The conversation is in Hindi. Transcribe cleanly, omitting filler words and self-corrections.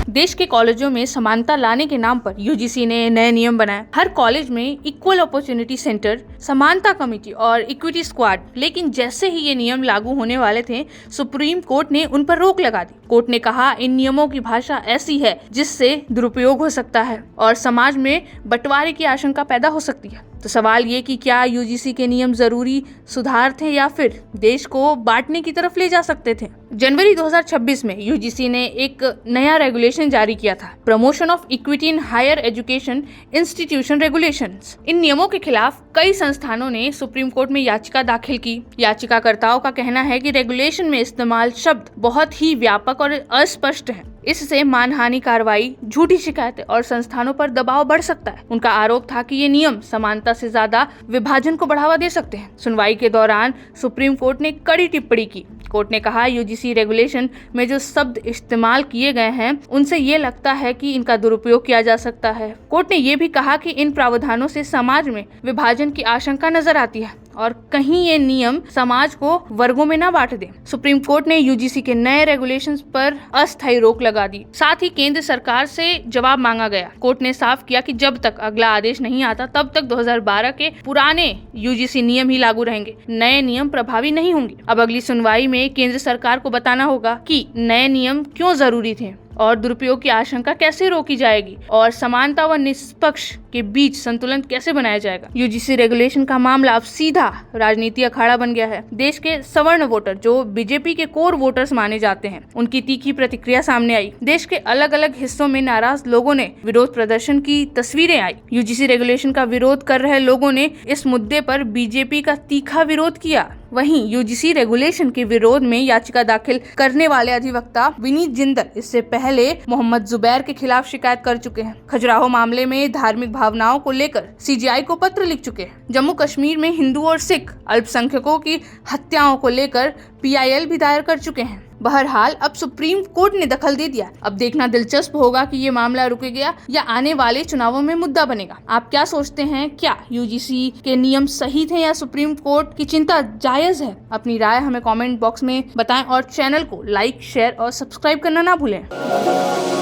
देश के कॉलेजों में समानता लाने के नाम पर यूजीसी ने नए नियम बनाए। हर कॉलेज में इक्वल अपॉर्चुनिटी सेंटर, समानता कमेटी और इक्विटी स्क्वाड। लेकिन जैसे ही ये नियम लागू होने वाले थे, सुप्रीम कोर्ट ने उन पर रोक लगा दी। कोर्ट ने कहा, इन नियमों की भाषा ऐसी है जिससे दुरुपयोग हो सकता है और समाज में बंटवारे की आशंका पैदा हो सकती है। तो सवाल ये कि क्या यूजीसी के नियम जरूरी सुधार थे या फिर देश को बांटने की तरफ ले जा सकते थे। जनवरी 2026 में यूजीसी ने एक नया रेगुलेशन जारी किया था, promotion of equity in higher education institution regulations. इन नियमों के खिलाफ कई संस्थानों ने सुप्रीम कोर्ट में याचिका दाखिल की। याचिकाकर्ताओं का कहना है कि रेगुलेशन में इस्तेमाल शब्द बहुत ही व्यापक और अस्पष्ट है। इससे मानहानि कार्रवाई, झूठी शिकायतें और संस्थानों पर दबाव बढ़ सकता है। उनका आरोप था कि ये नियम समानता से ज्यादा विभाजन को बढ़ावा दे सकते हैं। सुनवाई के दौरान सुप्रीम कोर्ट ने कड़ी टिप्पणी की। कोर्ट ने कहा, यूजीसी रेगुलेशन में जो शब्द इस्तेमाल किए गए हैं उनसे ये लगता है कि इनका दुरुपयोग किया जा सकता है। कोर्ट ने ये भी कहा कि इन प्रावधानों से समाज में विभाजन की आशंका नजर आती है और कहीं ये नियम समाज को वर्गों में न बांट दे। सुप्रीम कोर्ट ने यूजीसी के नए रेगुलेशंस पर अस्थायी रोक लगा दी। साथ ही केंद्र सरकार से जवाब मांगा गया। कोर्ट ने साफ किया कि जब तक अगला आदेश नहीं आता तब तक 2012 के पुराने यूजीसी नियम ही लागू रहेंगे, नए नियम प्रभावी नहीं होंगे। अब अगली सुनवाई में केंद्र सरकार को बताना होगा कि नए नियम क्यों जरूरी थे और दुरुपयोग की आशंका कैसे रोकी जाएगी और समानता व निष्पक्ष के बीच संतुलन कैसे बनाया जाएगा। यूजीसी रेगुलेशन का मामला अब सीधा राजनीति अखाड़ा बन गया है। देश के सवर्ण वोटर, जो बीजेपी के कोर वोटर्स माने जाते हैं, उनकी तीखी प्रतिक्रिया सामने आई। देश के अलग अलग हिस्सों में नाराज लोगों ने विरोध प्रदर्शन की तस्वीरें आई। यूजीसी रेगुलेशन का विरोध कर रहे लोगों ने इस मुद्दे पर बीजेपी का तीखा विरोध किया। वहीं यूजीसी रेगुलेशन के विरोध में याचिका दाखिल करने वाले अधिवक्ता विनीत जिंदल इससे पहले मोहम्मद जुबैर के खिलाफ शिकायत कर चुके हैं। खजुराहो मामले में धार्मिक भावनाओं को लेकर सीजीआई को पत्र लिख चुके हैं। जम्मू कश्मीर में हिंदू और सिख अल्पसंख्यकों की हत्याओं को लेकर पीआईएल भी दायर कर चुके हैं। बहरहाल अब सुप्रीम कोर्ट ने दखल दे दिया। अब देखना दिलचस्प होगा कि ये मामला रुकेगा या आने वाले चुनावों में मुद्दा बनेगा। आप क्या सोचते हैं, क्या यूजीसी के नियम सही थे या सुप्रीम कोर्ट की चिंता जायज है? अपनी राय हमें कमेंट बॉक्स में बताएं और चैनल को लाइक, शेयर और सब्सक्राइब करना ना भूलें।